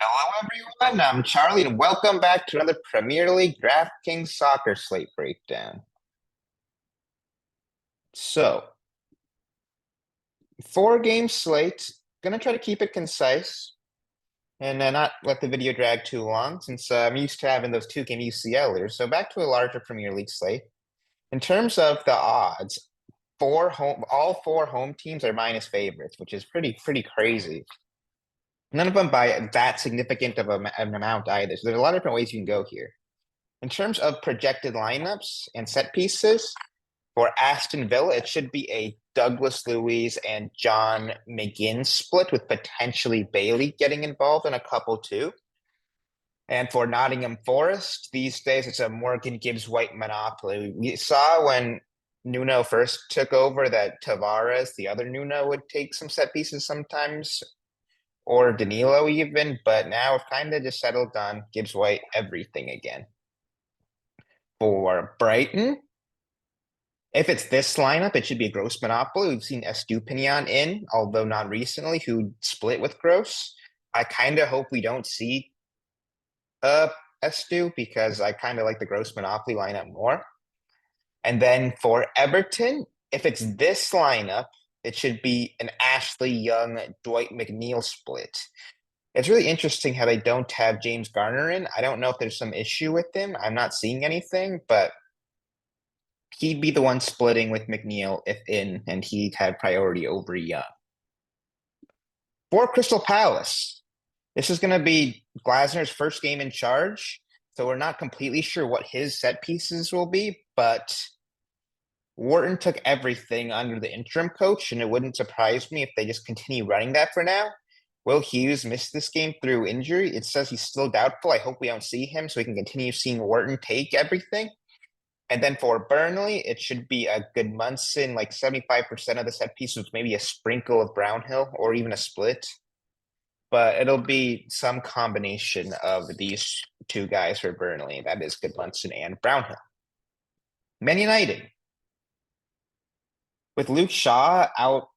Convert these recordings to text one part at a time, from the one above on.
Hello, everyone. I'm Charlie, and welcome back to another Premier League DraftKings Soccer Slate Breakdown. So, four-game slate. Gonna try to keep it concise and not let the video drag too long, since I'm used to having those two-game UCLers. So back to a larger Premier League slate. In terms of the odds, all four home teams are minus favorites, which is pretty crazy. None of them by that significant of an amount either. So there's a lot of different ways you can go here. In terms of projected lineups and set pieces, for Aston Villa, it should be a Douglas Luiz and John McGinn split with potentially Bailey getting involved in a couple too. And for Nottingham Forest, these days it's a Morgan Gibbs White monopoly. We saw when Nuno first took over that Tavares, the other Nuno, would take some set pieces sometimes, or Danilo even, but now it's kind of just settled on Gibbs White everything again. For Brighton, if it's this lineup, it should be a Gross monopoly. We've seen Estupinian in, although not recently, who split with Gross. I kind of hope we don't see Estu because I kind of like the Gross monopoly lineup more. And then for Everton, if it's this lineup, it should be an Ashley Young, Dwight McNeil split. It's really interesting how they don't have James Garner in. I don't know if there's some issue with him. I'm not seeing anything, but he'd be the one splitting with McNeil if in, and he'd have priority over Young. For Crystal Palace, this is going to be Glasner's first game in charge, so we're not completely sure what his set pieces will be, but Wharton took everything under the interim coach, and it wouldn't surprise me if they just continue running that for now. Will Hughes missed this game through injury. It says he's still doubtful. I hope we don't see him so we can continue seeing Wharton take everything. And then for Burnley, it should be a good Munson, like 75% of the set pieces, maybe a sprinkle of Brownhill or even a split. But it'll be some combination of these two guys for Burnley. That is good Munson and Brownhill. Man United. With Luke Shaw out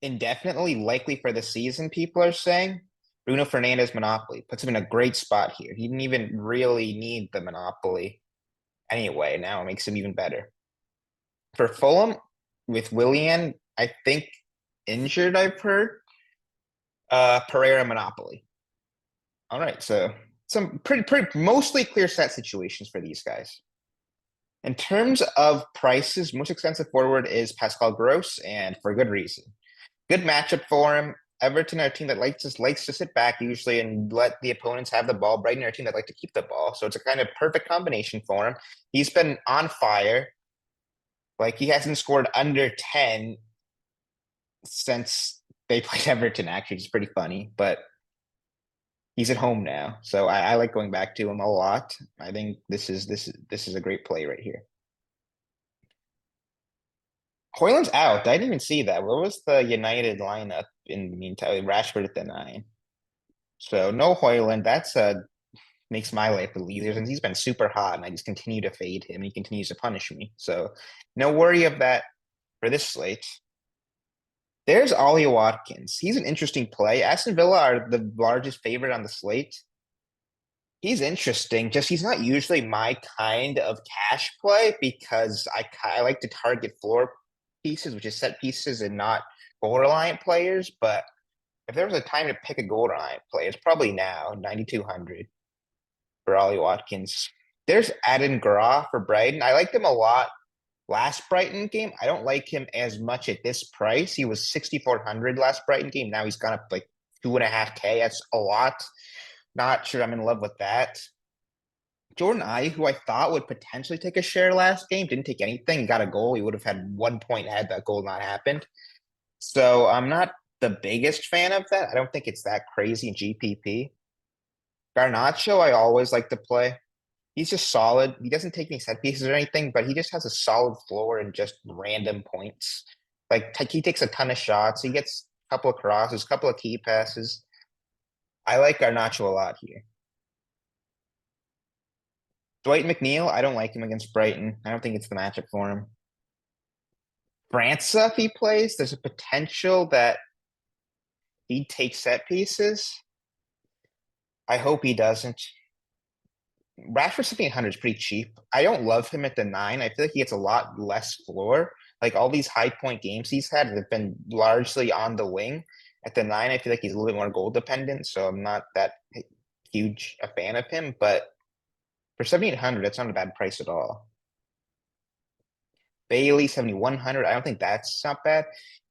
indefinitely, likely for the season, people are saying, Bruno Fernandes monopoly puts him in a great spot here. He didn't even really need the monopoly anyway. Now it makes him even better. For Fulham, with Willian, I think injured, I've heard, Pereira monopoly. All right, so some pretty mostly clear set situations for these guys. In terms of prices, most expensive forward is Pascal Gross, and for good reason. Good matchup for him. Everton are a team that likes to sit back usually and let the opponents have the ball. Brighton are a team that like to keep the ball, so it's a kind of perfect combination for him. He's been on fire. Like he hasn't scored under 10 since they played Everton. Actually, it's pretty funny, but he's at home now, so I like going back to him a lot. I think this is a great play right here. Hoyland's out. I didn't even see that. What was the United lineup in the meantime? Rashford at the 9. So no Hoyland. That's makes my life a little easier since he's been super hot and I just continue to fade him. He continues to punish me. So no worry of that for this slate. There's Ollie Watkins. He's an interesting play. Aston Villa are the largest favorite on the slate. He's interesting. Just he's not usually my kind of cash play because I like to target floor pieces, which is set pieces and not goal reliant players. But if there was a time to pick a goal reliant player, it's probably now 9,200 for Ollie Watkins. There's Adin Grau for Brighton. I liked him a lot last Brighton game. I don't like him as much at this price. He was 6,400 last Brighton game. Now he's gone up like 2.5K. That's a lot. Not sure I'm in love with that. Jordan Ayew, who I thought would potentially take a share last game, didn't take anything, got a goal. He would have had 1 point had that goal not happened. So I'm not the biggest fan of that. I don't think it's that crazy in GPP. Garnacho, I always like to play. He's just solid. He doesn't take any set pieces or anything, but he just has a solid floor and just random points. Like he takes a ton of shots. He gets a couple of crosses, a couple of key passes. I like Garnacho a lot here. Dwight McNeil, I don't like him against Brighton. I don't think it's the matchup for him. França, if he plays, there's a potential that he'd take set pieces. I hope he doesn't. Rashford 1,700 is pretty cheap. I don't love him at the 9. I feel like he gets a lot less floor. Like all these high point games he's had have been largely on the wing. At the 9, I feel like he's a little bit more goal dependent, so I'm not that huge a fan of him. But for 7,800, that's not a bad price at all. Bailey 7,100. I don't think that's not bad.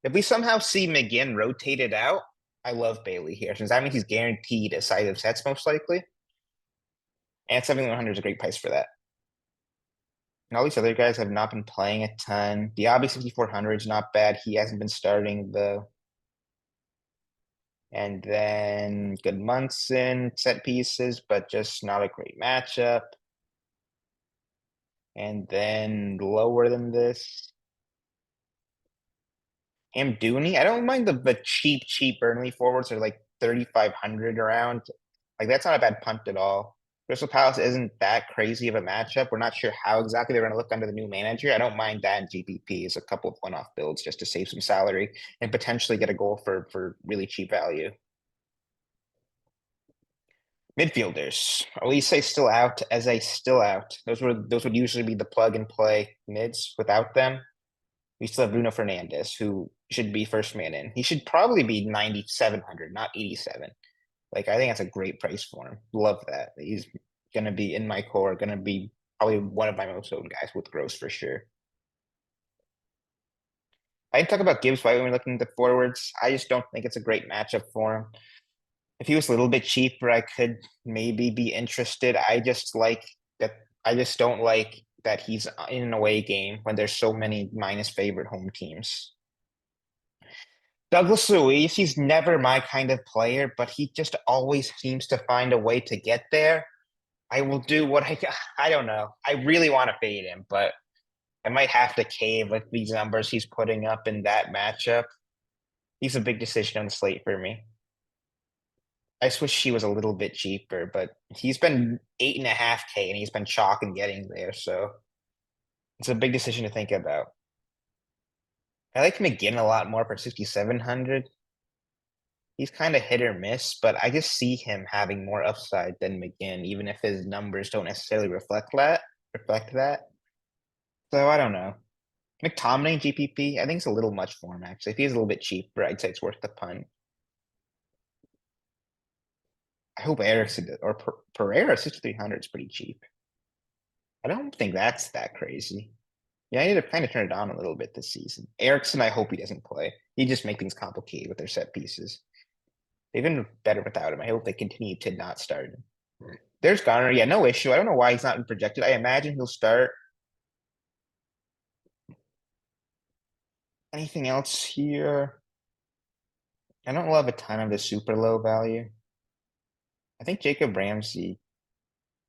If we somehow see McGinn rotated out, I love Bailey here, since that means he's guaranteed a side of sets most likely. And 7,100 is a great price for that. And all these other guys have not been playing a ton. Diaby 6,400 is not bad. He hasn't been starting though. And then Goodmunson set pieces, but just not a great matchup. And then lower than this, Hamdouni. I don't mind the cheap Burnley forwards are like 3,500 around. Like that's not a bad punt at all. Crystal Palace isn't that crazy of a matchup. We're not sure how exactly they're going to look under the new manager. I don't mind that in GPP as a couple of one-off builds just to save some salary and potentially get a goal for really cheap value. Midfielders, Elise still out, as a still out. Those would usually be the plug and play mids. Without them, we still have Bruno Fernandez, who should be first man in. He should probably be 9,700, not 87. Like I think that's a great price for him. Love that. He's gonna be in my core, gonna be probably one of my most owned guys with gross for sure. I didn't talk about Gibbs White when we're looking at the forwards. I just don't think it's a great matchup for him. If he was a little bit cheaper, I could maybe be interested. I just like that. I just don't like that he's in an away game when there's so many minus favorite home teams. Douglas Luiz, he's never my kind of player, but he just always seems to find a way to get there. I will do what I don't know. I really want to fade him, but I might have to cave with these numbers he's putting up in that matchup. He's a big decision on the slate for me. I just wish he was a little bit cheaper, but he's been 8.5K and he's been chalk and getting there, so it's a big decision to think about. I like McGinn a lot more for 6,700. He's kind of hit or miss, but I just see him having more upside than McGinn, even if his numbers don't necessarily reflect that. Reflect that. So I don't know. McTominay GPP, I think it's a little much for him actually. If he's a little bit cheaper, I'd say it's worth the punt. I hope Ericsson or Pereira 6,300 is pretty cheap. I don't think that's that crazy. Yeah, I need to kind of turn it on a little bit this season. Ericsson, I hope he doesn't play. He just make things complicated with their set pieces. They've been better without him. I hope they continue to not start him. There's Garner. Yeah, no issue. I don't know why he's not projected. I imagine he'll start. Anything else here? I don't love a ton of the super low value. I think Jacob Ramsey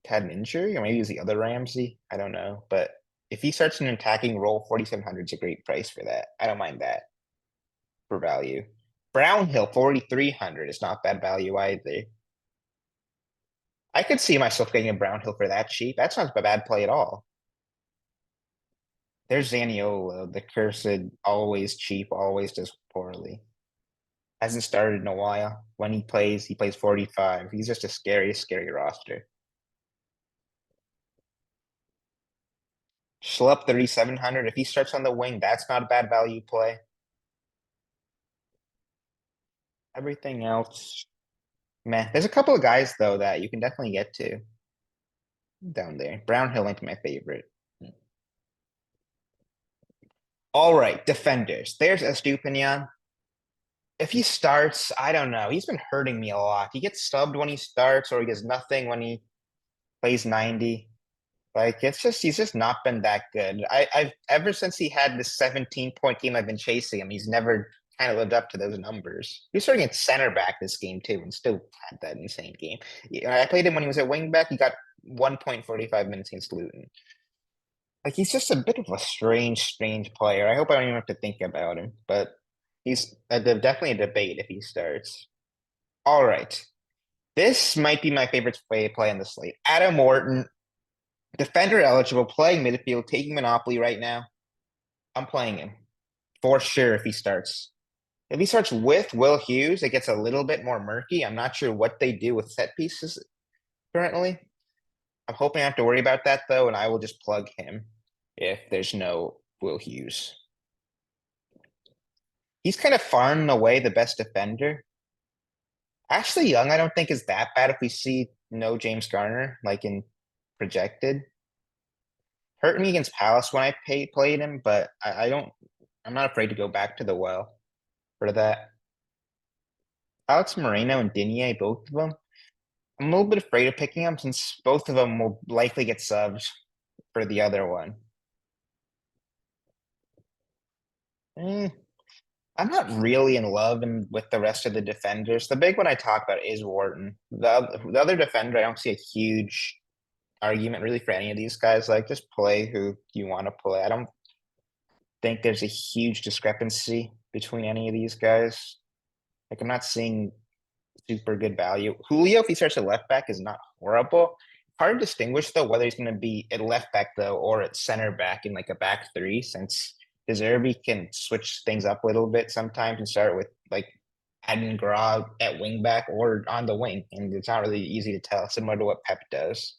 had an injury, or maybe it was the other Ramsey. I don't know. But if he starts an attacking role, 4,700 is a great price for that. I don't mind that for value. Brownhill, 4,300 is not bad value either. I could see myself getting a Brownhill for that cheap. That's not a bad play at all. There's Zaniolo, the cursed, always cheap, always does poorly. Hasn't started in a while. When he plays 45. He's just a scary roster. Schlupp 3,700. If he starts on the wing, that's not a bad value play. Everything else, meh. There's a couple of guys though that you can definitely get to down there. Brownhill might be my favorite. All right, defenders. There's Estupinian. If he starts, I don't know. He's been hurting me a lot. He gets subbed when he starts, or he does nothing when he plays 90. Like it's just he's just not been that good. I've ever since he had this 17-point game I've been chasing him, he's never kind of lived up to those numbers. He was starting at center back this game too, and still had that insane game. Yeah, I played him when he was at wing back. He got 1.45 minutes against Luton. Like he's just a bit of a strange player. I hope I don't even have to think about him, but he's definitely a debate if he starts. All right. This might be my favorite play on the slate. Adam Morton, defender eligible, playing midfield, taking Monopoly right now. I'm playing him for sure if he starts. If he starts with Will Hughes, it gets a little bit more murky. I'm not sure what they do with set pieces currently. I'm hoping I have to worry about that though, and I will just plug him if there's no Will Hughes. He's kind of far and away the best defender. Ashley Young, I don't think is that bad if we see no James Garner, like in projected. Hurt me against Palace when played him, but I don't, I'm not afraid to go back to the well for that. Alex Moreno and Digne, both of them. I'm a little bit afraid of picking them since both of them will likely get subs for the other one. Eh, I'm not really in love with the rest of the defenders. The big one I talk about is Wharton. The other defender, I don't see a huge argument really for any of these guys. Like, just play who you want to play. I don't think there's a huge discrepancy between any of these guys. Like, I'm not seeing super good value. Julio, if he starts at left back, is not horrible. Hard to distinguish though whether he's going to be at left back though or at center back in like a back three, since Deserby can switch things up a little bit sometimes and start with like adding Grog at wing back or on the wing, and it's not really easy to tell, similar to what Pep does.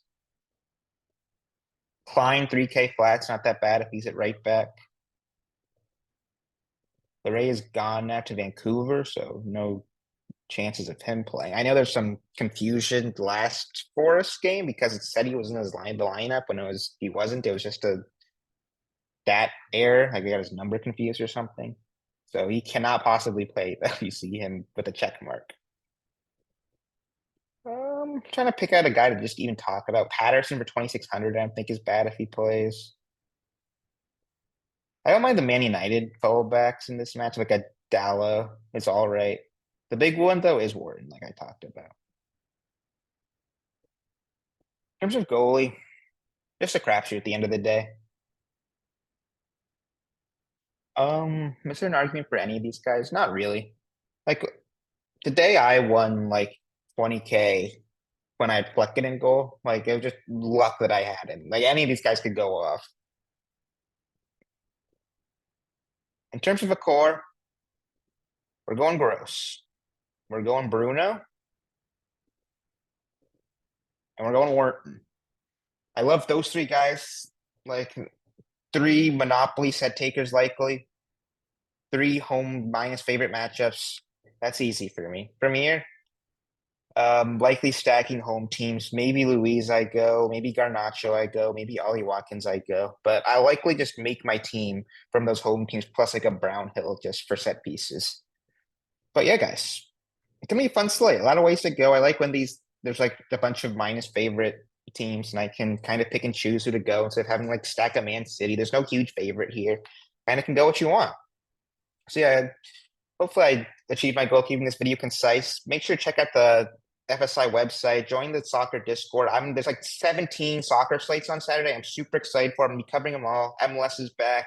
Klein 3K flat's not that bad if he's at right back. Ray is gone now to Vancouver, so no chances of him playing. I know there's some confusion last Forest game because it said he was in the lineup when he wasn't. It was just a stat error. Like he got his number confused or something. So he cannot possibly play if you see him with a check mark. Trying to pick out a guy to just even talk about. Patterson for 2,600, I don't think is bad if he plays. I don't mind the Man United fullbacks in this match, like a Dallo. It's all right. The big one though is Wharton, like I talked about. In terms of goalie, just a crapshoot at the end of the day. Is there an argument for any of these guys? Not really. Like the day I won like 20K when I had Flecken in goal, like it was just luck that I had him. Like any of these guys could go off. In terms of a core, we're going Gross. We're going Bruno, and we're going Wharton. I love those three guys. Like three Monopoly set takers likely. Three home minus favorite matchups. That's easy for me. From here, likely stacking home teams. Maybe Louise I go, maybe Garnacho I go, maybe Ollie Watkins I go. But I likely just make my team from those home teams plus like a Brownhill just for set pieces. But yeah, guys, it can be a fun slate. A lot of ways to go. I like when there's like a bunch of minus favorite teams and I can kind of pick and choose who to go instead of having like stack a Man City. There's no huge favorite here. Kind of can go what you want. So yeah, hopefully I achieved my goal keeping this video concise. Make sure to check out the FSI website, join the soccer Discord. There's like 17 soccer slates on Saturday. I'm super excited for them. I'm covering them all. MLS is back.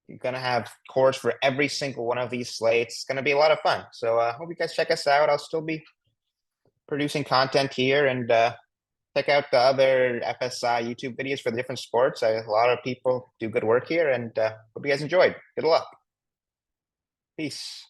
You're gonna have cores for every single one of these slates. It's gonna be a lot of fun. So hope you guys check us out. I'll still be producing content here and check out the other FSI YouTube videos for the different sports. A lot of people do good work here and hope you guys enjoyed. Good luck. Peace.